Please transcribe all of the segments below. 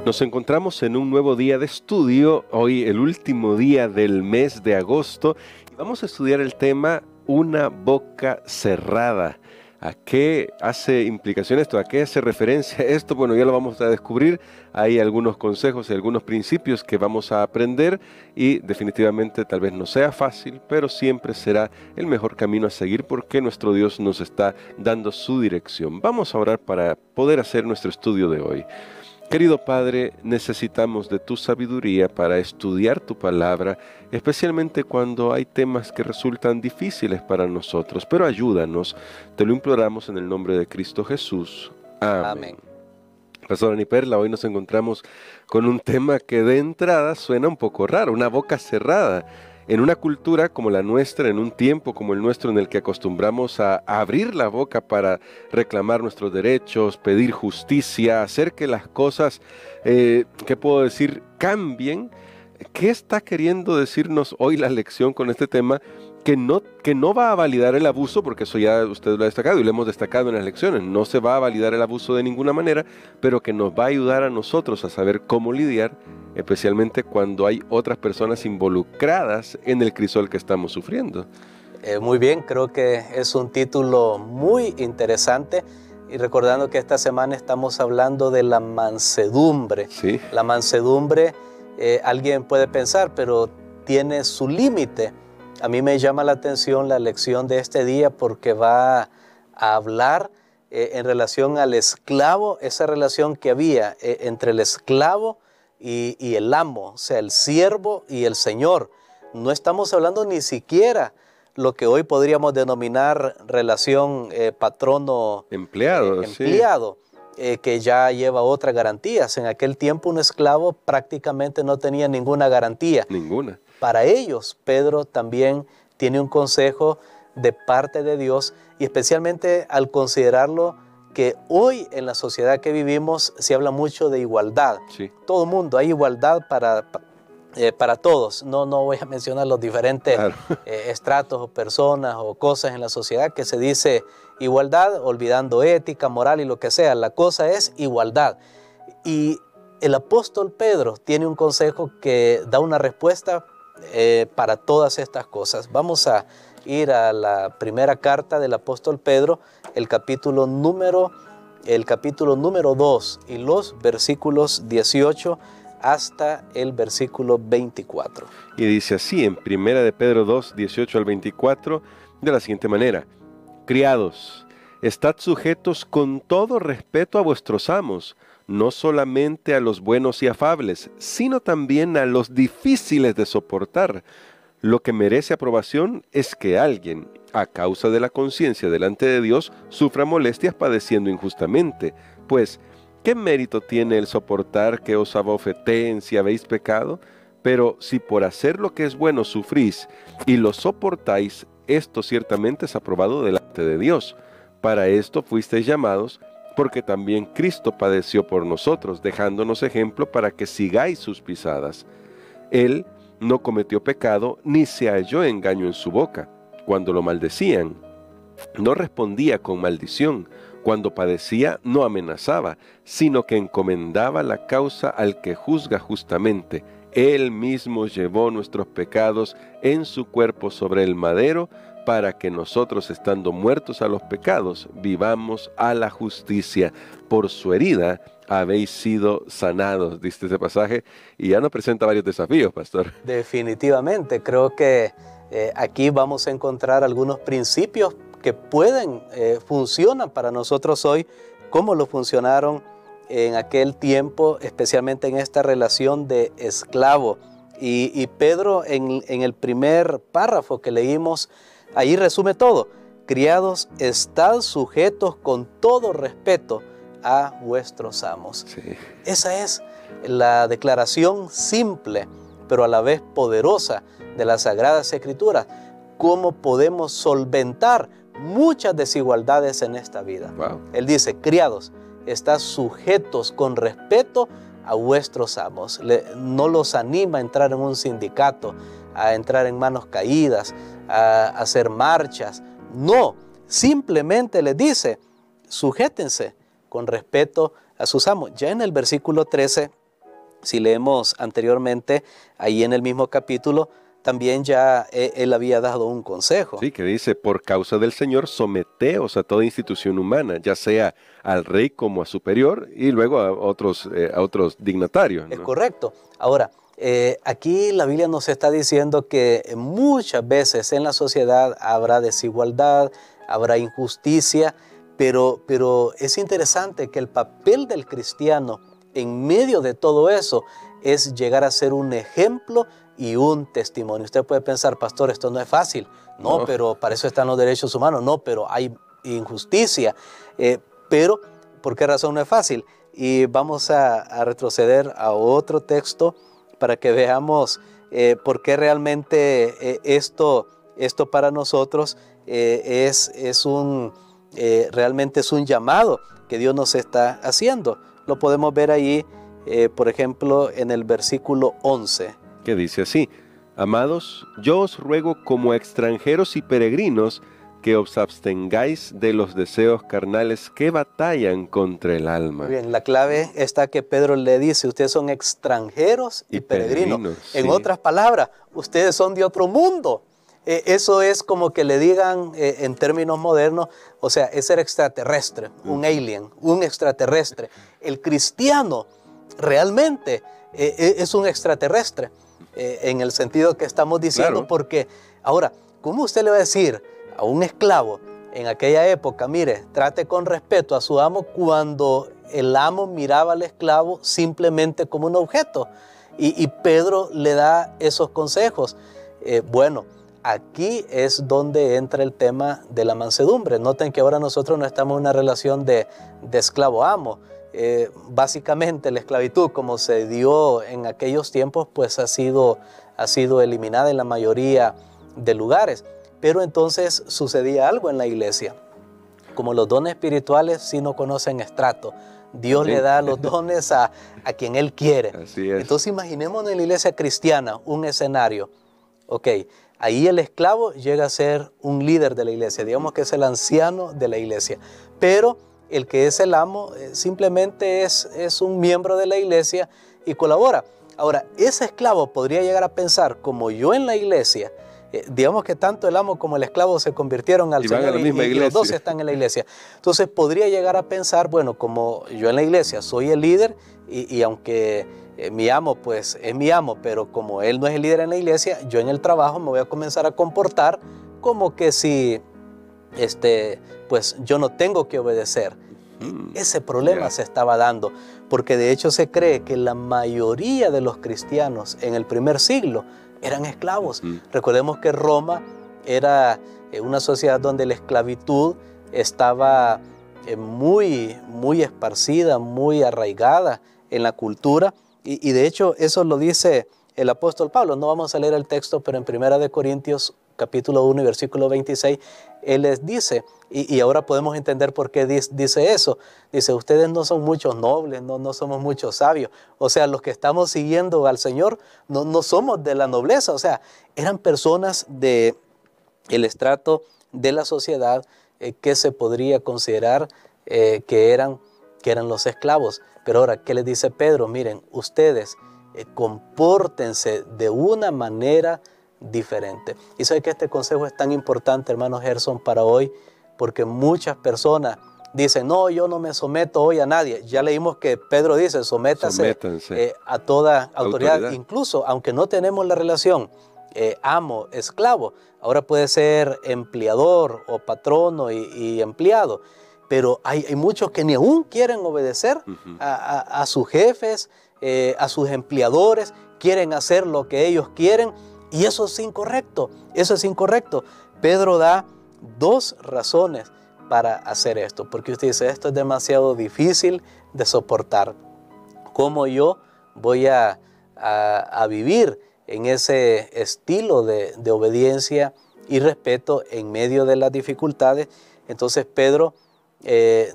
Nos encontramos en un nuevo día de estudio, hoy el último día del mes de agosto, y vamos a estudiar el tema Una boca cerrada. ¿A qué hace implicación esto? ¿A qué hace referencia esto? Bueno, ya lo vamos a descubrir. Hay algunos consejos y algunos principios que vamos a aprender y definitivamente tal vez no sea fácil, pero siempre será el mejor camino a seguir porque nuestro Dios nos está dando su dirección. Vamos a orar para poder hacer nuestro estudio de hoy. Querido Padre, necesitamos de tu sabiduría para estudiar tu palabra, especialmente cuando hay temas que resultan difíciles para nosotros, pero ayúdanos, te lo imploramos en el nombre de Cristo Jesús. Amén. Amén. Pastor Ani Perla, hoy nos encontramos con un tema que de entrada suena un poco raro, una boca cerrada. En una cultura como la nuestra, en un tiempo como el nuestro en el que acostumbramos a abrir la boca para reclamar nuestros derechos, pedir justicia, hacer que las cosas, ¿qué puedo decir?, cambien. ¿Qué está queriendo decirnos hoy la lección con este tema? Que no va a validar el abuso, porque eso ya usted lo ha destacado y lo hemos destacado en las lecciones, no se va a validar el abuso de ninguna manera, pero que nos va a ayudar a nosotros a saber cómo lidiar, especialmente cuando hay otras personas involucradas en el crisol que estamos sufriendo. Muy bien, creo que es un título muy interesante y recordando que esta semana estamos hablando de la mansedumbre. Sí. La mansedumbre, alguien puede pensar, pero tiene su límite. A mí me llama la atención la lección de este día porque va a hablar en relación al esclavo, esa relación que había entre el esclavo y el amo, o sea, el siervo y el señor. No estamos hablando ni siquiera lo que hoy podríamos denominar relación patrono-empleado, que ya lleva otras garantías. En aquel tiempo un esclavo prácticamente no tenía ninguna garantía. Ninguna. Para ellos, Pedro también tiene un consejo de parte de Dios y especialmente al considerarlo que hoy en la sociedad que vivimos se habla mucho de igualdad. Sí. Todo el mundo, hay igualdad para todos. No voy a mencionar los diferentes estratos o personas o cosas en la sociedad que se dice igualdad, olvidando ética, moral y lo que sea. La cosa es igualdad. Y el apóstol Pedro tiene un consejo que da una respuesta para todas estas cosas. Vamos a ir a la primera carta del apóstol Pedro, el capítulo número 2 y los versículos 18 hasta el versículo 24. Y dice así en primera de Pedro 2, 18 al 24, de la siguiente manera: Criados, estad sujetos con todo respeto a vuestros amos, no solamente a los buenos y afables, sino también a los difíciles de soportar. Lo que merece aprobación es que alguien, a causa de la conciencia delante de Dios, sufra molestias padeciendo injustamente. Pues, ¿qué mérito tiene el soportar que os abofeteen si habéis pecado? Pero si por hacer lo que es bueno sufrís y lo soportáis, esto ciertamente es aprobado delante de Dios. Para esto fuisteis llamados, porque también Cristo padeció por nosotros, dejándonos ejemplo para que sigáis sus pisadas. Él no cometió pecado, ni se halló engaño en su boca. Cuando lo maldecían, no respondía con maldición. Cuando padecía, no amenazaba, sino que encomendaba la causa al que juzga justamente. Él mismo llevó nuestros pecados en su cuerpo sobre el madero, para que nosotros, estando muertos a los pecados, vivamos a la justicia. Por su herida habéis sido sanados, dice ese pasaje, y ya nos presenta varios desafíos, pastor. Definitivamente, creo que aquí vamos a encontrar algunos principios que funcionan para nosotros hoy, como lo funcionaron en aquel tiempo, especialmente en esta relación de esclavo. Y Pedro, en el primer párrafo que leímos, ahí resume todo. Criados, estad sujetos con todo respeto a vuestros amos. Sí. Esa es la declaración simple, pero a la vez poderosa de las Sagradas Escrituras. ¿Cómo podemos solventar muchas desigualdades en esta vida? Wow. Él dice, criados, estad sujetos con respeto a vuestros amos. No los anima a entrar en un sindicato, a entrar en manos caídas, a hacer marchas. No, simplemente les dice, sujétense con respeto a sus amos. Ya en el versículo 13 Si leemos anteriormente, ahí en el mismo capítulo, también ya él había dado un consejo. Sí, que dice, por causa del Señor, someteos a toda institución humana, ya sea al rey como a superior y luego a otros dignatarios, Es ¿no? correcto. Ahora, aquí la Biblia nos está diciendo que muchas veces en la sociedad habrá desigualdad, habrá injusticia, pero es interesante que el papel del cristiano en medio de todo eso es llegar a ser un ejemplo y un testimonio. Usted puede pensar, pastor, esto no es fácil. No, No. pero para eso están los derechos humanos. No, pero hay injusticia. Pero, ¿por qué razón no es fácil? Y vamos a retroceder a otro texto para que veamos por qué realmente esto para nosotros realmente es un llamado que Dios nos está haciendo. Lo podemos ver ahí, por ejemplo, en el versículo 11. Que dice así, amados, yo os ruego como extranjeros y peregrinos que os abstengáis de los deseos carnales que batallan contra el alma. Muy bien, la clave está que Pedro le dice, ustedes son extranjeros y peregrinos. Sí. En otras palabras, ustedes son de otro mundo. Eso es como que le digan en términos modernos, o sea, es ser extraterrestre, un alien, un extraterrestre. El cristiano realmente es un extraterrestre en el sentido que estamos diciendo, Claro. porque ahora, ¿cómo usted le va a decir a un esclavo en aquella época, mire, trate con respeto a su amo, cuando el amo miraba al esclavo simplemente como un objeto? Y Pedro le da esos consejos. Bueno, aquí es donde entra el tema de la mansedumbre. Noten que ahora nosotros no estamos en una relación de esclavo-amo. Básicamente la esclavitud, como se dio en aquellos tiempos, pues ha sido eliminada en la mayoría de lugares. Pero entonces sucedía algo en la iglesia. Como los dones espirituales sí no conocen estrato, Dios Sí. le da los dones a quien Él quiere. Así es. Entonces imaginemos en la iglesia cristiana un escenario. Ok, ahí el esclavo llega a ser un líder de la iglesia, digamos que es el anciano de la iglesia. Pero el que es el amo simplemente es un miembro de la iglesia y colabora. Ahora, ese esclavo podría llegar a pensar, como yo en la iglesia, digamos que tanto el amo como el esclavo se convirtieron al Y van a Señor la misma y los iglesia. dos están en la iglesia. Entonces podría llegar a pensar, bueno, como yo en la iglesia soy el líder y aunque mi amo pues es mi amo, pero como él no es el líder en la iglesia, yo en el trabajo me voy a comenzar a comportar como que si pues yo no tengo que obedecer. Ese problema se estaba dando, porque de hecho se cree que la mayoría de los cristianos en el primer siglo eran esclavos. Recordemos que Roma era una sociedad donde la esclavitud estaba muy esparcida, muy arraigada en la cultura, y de hecho eso lo dice el apóstol Pablo. No vamos a leer el texto, pero en 1 Corintios capítulo 1 y versículo 26, él les dice, y ahora podemos entender por qué dice eso. Dice, ustedes no son muchos nobles, no somos muchos sabios. O sea, los que estamos siguiendo al Señor no somos de la nobleza. O sea, eran personas del estrato de la sociedad que se podría considerar que eran los esclavos. Pero ahora, ¿qué les dice Pedro? Miren, ustedes compórtense de una manera diferente. Y sé que este consejo es tan importante, hermano Gerson, para hoy, porque muchas personas dicen, no, yo no me someto hoy a nadie. Ya leímos que Pedro dice, sométanse a toda autoridad, incluso aunque no tenemos la relación amo-esclavo. Ahora puede ser empleador o patrono y empleado, pero hay muchos que ni aún quieren obedecer a sus jefes, a sus empleadores, quieren hacer lo que ellos quieren, y eso es incorrecto, eso es incorrecto. Pedro da dos razones para hacer esto, porque usted dice, esto es demasiado difícil de soportar. ¿Cómo yo voy a vivir en ese estilo de obediencia y respeto en medio de las dificultades? Entonces Pedro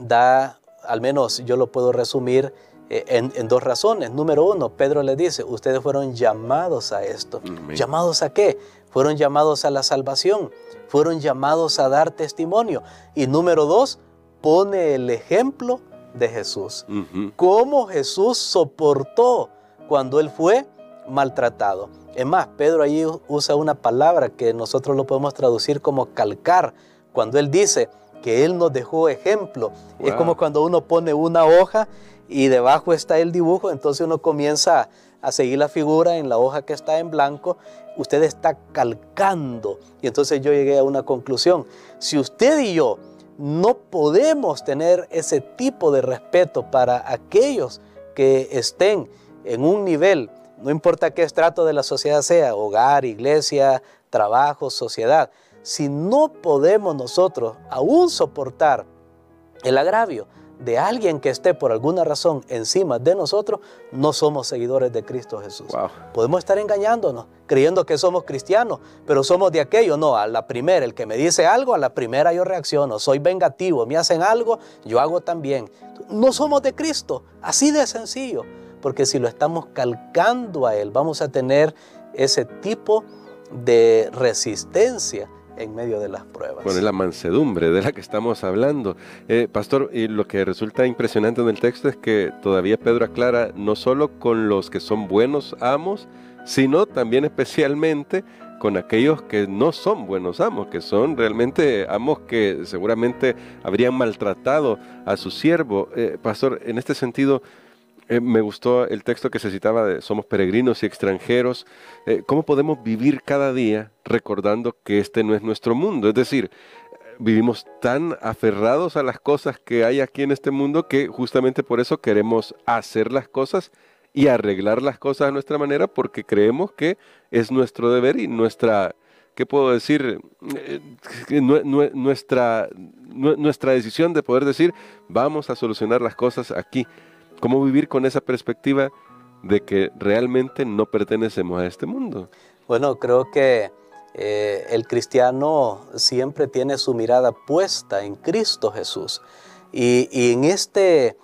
da, al menos yo lo puedo resumir en dos razones. Número uno, Pedro le dice, ustedes fueron llamados a esto. ¿Llamados a qué? Fueron llamados a la salvación, fueron llamados a dar testimonio. Y número dos, pone el ejemplo de Jesús. Cómo Jesús soportó cuando él fue maltratado. Es más, Pedro allí usa una palabra que nosotros lo podemos traducir como calcar, cuando él dice que él nos dejó ejemplo. Wow. Es como cuando uno pone una hoja y debajo está el dibujo, entonces uno comienza a seguir la figura en la hoja que está en blanco. Usted está calcando. Y entonces yo llegué a una conclusión. Si usted y yo no podemos tener ese tipo de respeto para aquellos que estén en un nivel, no importa qué estrato de la sociedad sea, hogar, iglesia, trabajo, sociedad, si no podemos nosotros aún soportar el agravio de alguien que esté por alguna razón encima de nosotros, no somos seguidores de Cristo Jesús. Wow. Podemos estar engañándonos, creyendo que somos cristianos, pero somos de aquello. No, a la primera, el que me dice algo, a la primera yo reacciono, soy vengativo, me hacen algo, yo hago también. No somos de Cristo, así de sencillo, porque si lo estamos calcando a Él, vamos a tener ese tipo de resistencia en medio de las pruebas. Bueno, es la mansedumbre de la que estamos hablando. Pastor, y lo que resulta impresionante en el texto es que todavía Pedro aclara no solo con los que son buenos amos, sino también especialmente con aquellos que no son buenos amos, que son realmente amos que seguramente habrían maltratado a su siervo. Pastor, en este sentido, me gustó el texto que se citaba de somos peregrinos y extranjeros. ¿Cómo podemos vivir cada día recordando que este no es nuestro mundo? Es decir, vivimos tan aferrados a las cosas que hay aquí en este mundo que justamente por eso queremos hacer las cosas y arreglar las cosas a nuestra manera, porque creemos que es nuestro deber y nuestra, ¿qué puedo decir? Nuestra decisión de poder decir, vamos a solucionar las cosas aquí. ¿Cómo vivir con esa perspectiva de que realmente no pertenecemos a este mundo? Bueno, creo que el cristiano siempre tiene su mirada puesta en Cristo Jesús. Y en este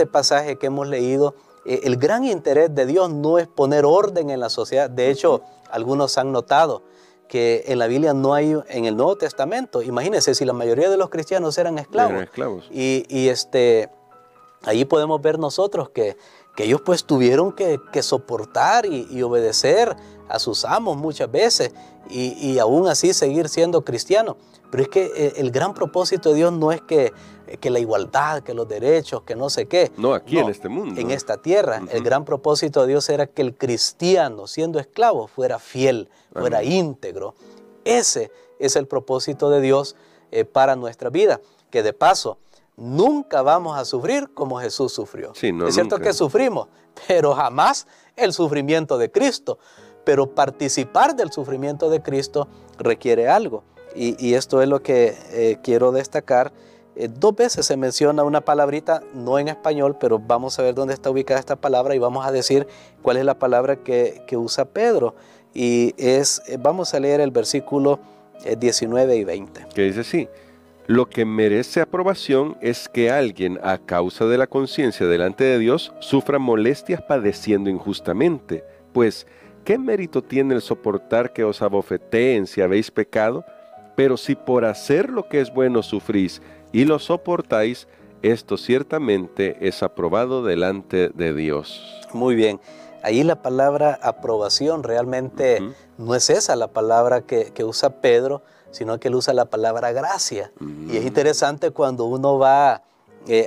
pasaje que hemos leído, el gran interés de Dios no es poner orden en la sociedad. De hecho, algunos han notado que en la Biblia no hay, en el Nuevo Testamento, imagínense si la mayoría de los cristianos eran esclavos. Eran esclavos. Ahí podemos ver nosotros que ellos pues tuvieron que soportar y obedecer a sus amos muchas veces y aún así seguir siendo cristianos. Pero es que el gran propósito de Dios no es que la igualdad, que los derechos, que no sé qué. No, aquí no, en este mundo. En esta tierra. El gran propósito de Dios era que el cristiano, siendo esclavo, fuera fiel, fuera íntegro. Ese es el propósito de Dios para nuestra vida. Que de paso, nunca vamos a sufrir como Jesús sufrió. Sí, no, es cierto nunca. Que sufrimos, pero jamás el sufrimiento de Cristo. Pero participar del sufrimiento de Cristo requiere algo. Y esto es lo que quiero destacar. 2 veces se menciona una palabrita, no en español, pero vamos a ver dónde está ubicada esta palabra y vamos a decir cuál es la palabra que usa Pedro. Y vamos a leer el versículo 19 y 20. Que dice así: lo que merece aprobación es que alguien, a causa de la conciencia delante de Dios, sufra molestias padeciendo injustamente. Pues, ¿qué mérito tiene el soportar que os abofeteen si habéis pecado? Pero si por hacer lo que es bueno sufrís y lo soportáis, esto ciertamente es aprobado delante de Dios. Muy bien. Ahí la palabra aprobación realmente no es esa la palabra que usa Pedro, sino que él usa la palabra gracia. Y es interesante cuando uno va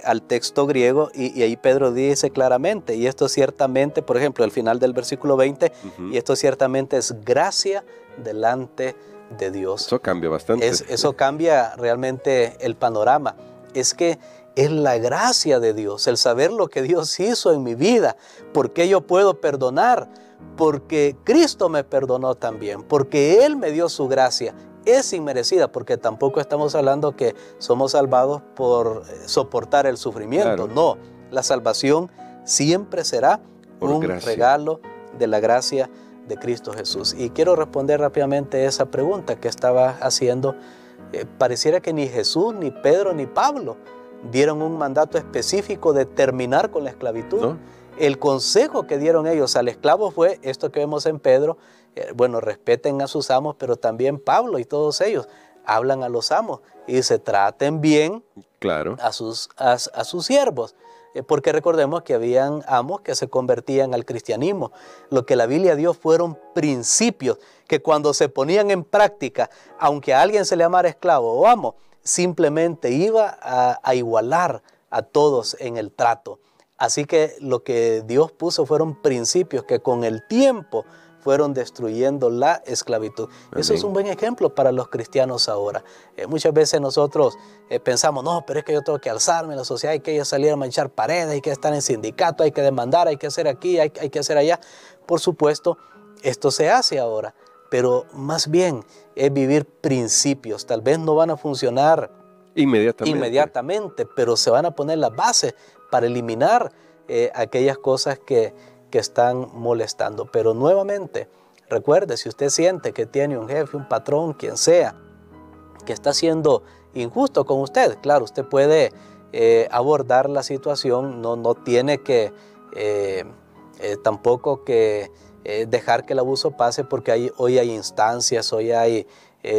al texto griego y ahí Pedro dice claramente, y esto ciertamente, por ejemplo, al final del versículo 20, y esto ciertamente es gracia delante de Dios. Eso cambia bastante. Eso cambia realmente el panorama. Es que es la gracia de Dios, el saber lo que Dios hizo en mi vida, porque yo puedo perdonar, porque Cristo me perdonó también, porque Él me dio su gracia. Es inmerecida, porque tampoco estamos hablando que somos salvados por soportar el sufrimiento. Claro. No, la salvación siempre será un regalo de la gracia de Cristo Jesús. Y quiero responder rápidamente esa pregunta que estaba haciendo. Pareciera que ni Jesús, ni Pedro, ni Pablo dieron un mandato específico de terminar con la esclavitud. ¿No? El consejo que dieron ellos al esclavo fue esto que vemos en Pedro. Bueno, respeten a sus amos, pero también Pablo y todos ellos hablan a los amos y se traten bien, claro, a sus siervos. porque recordemos que habían amos que se convertían al cristianismo. Lo que la Biblia dio fueron principios que cuando se ponían en práctica, aunque a alguien se le llamara esclavo o amo, simplemente iba a igualar a todos en el trato. Así que lo que Dios puso fueron principios que con el tiempo fueron destruyendo la esclavitud. Amén. Eso es un buen ejemplo para los cristianos ahora. Muchas veces nosotros pensamos, no, pero es que yo tengo que alzarme en la sociedad, hay que salir a manchar paredes, hay que estar en sindicato, hay que demandar, hay que hacer aquí, hay que hacer allá. Por supuesto, esto se hace ahora, pero más bien es vivir principios. Tal vez no van a funcionar inmediatamente, pero se van a poner las bases para eliminar aquellas cosas que están molestando. Pero nuevamente, recuerde, si usted siente que tiene un jefe, un patrón, quien sea, que está siendo injusto con usted, claro, usted puede abordar la situación, no tiene que tampoco que dejar que el abuso pase, porque hoy hay instancias, hoy hay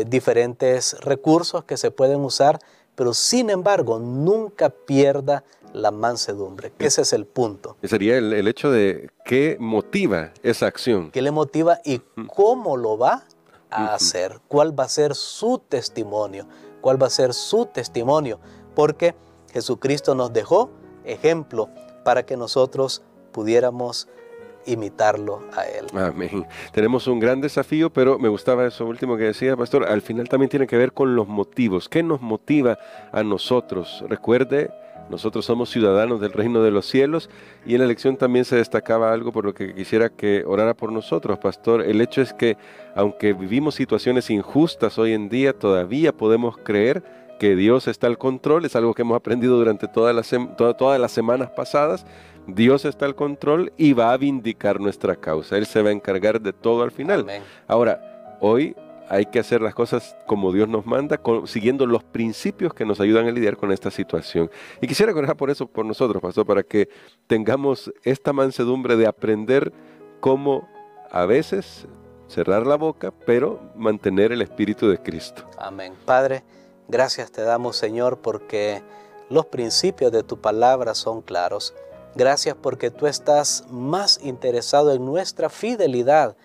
diferentes recursos que se pueden usar, pero sin embargo, nunca pierda la mansedumbre, que ese es el punto. Sería el hecho de qué motiva esa acción. ¿Qué le motiva y cómo lo va a hacer? ¿Cuál va a ser su testimonio? ¿Cuál va a ser su testimonio? Porque Jesucristo nos dejó ejemplo para que nosotros pudiéramos imitarlo a Él. Amén. Tenemos un gran desafío, pero me gustaba eso último que decía, pastor. Al final también tiene que ver con los motivos. ¿Qué nos motiva a nosotros? Recuerde, nosotros somos ciudadanos del reino de los cielos, y en la lección también se destacaba algo por lo que quisiera que orara por nosotros, pastor. El hecho es que, aunque vivimos situaciones injustas hoy en día, todavía podemos creer que Dios está al control. Es algo que hemos aprendido durante todas las semanas pasadas. Dios está al control y va a vindicar nuestra causa. Él se va a encargar de todo al final. Amén. Ahora, hoy hay que hacer las cosas como Dios nos manda, siguiendo los principios que nos ayudan a lidiar con esta situación. Y quisiera orar por eso, por nosotros, pastor, para que tengamos esta mansedumbre de aprender cómo a veces cerrar la boca, pero mantener el Espíritu de Cristo. Amén. Padre, gracias te damos, Señor, porque los principios de tu palabra son claros. Gracias porque tú estás más interesado en nuestra fidelidad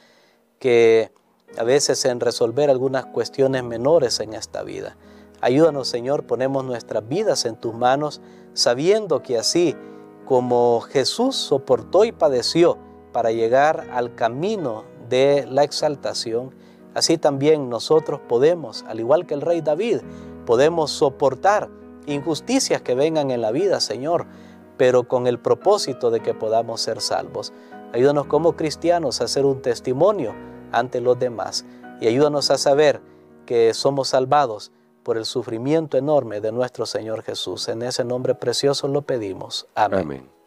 que a veces en resolver algunas cuestiones menores en esta vida. Ayúdanos, Señor, ponemos nuestras vidas en tus manos, sabiendo que así como Jesús soportó y padeció para llegar al camino de la exaltación, así también nosotros podemos, al igual que el rey David, podemos soportar injusticias que vengan en la vida, Señor, pero con el propósito de que podamos ser salvos. Ayúdanos como cristianos a hacer un testimonio ante los demás y ayúdanos a saber que somos salvados por el sufrimiento enorme de nuestro Señor Jesús. En ese nombre precioso lo pedimos. Amén. Amén.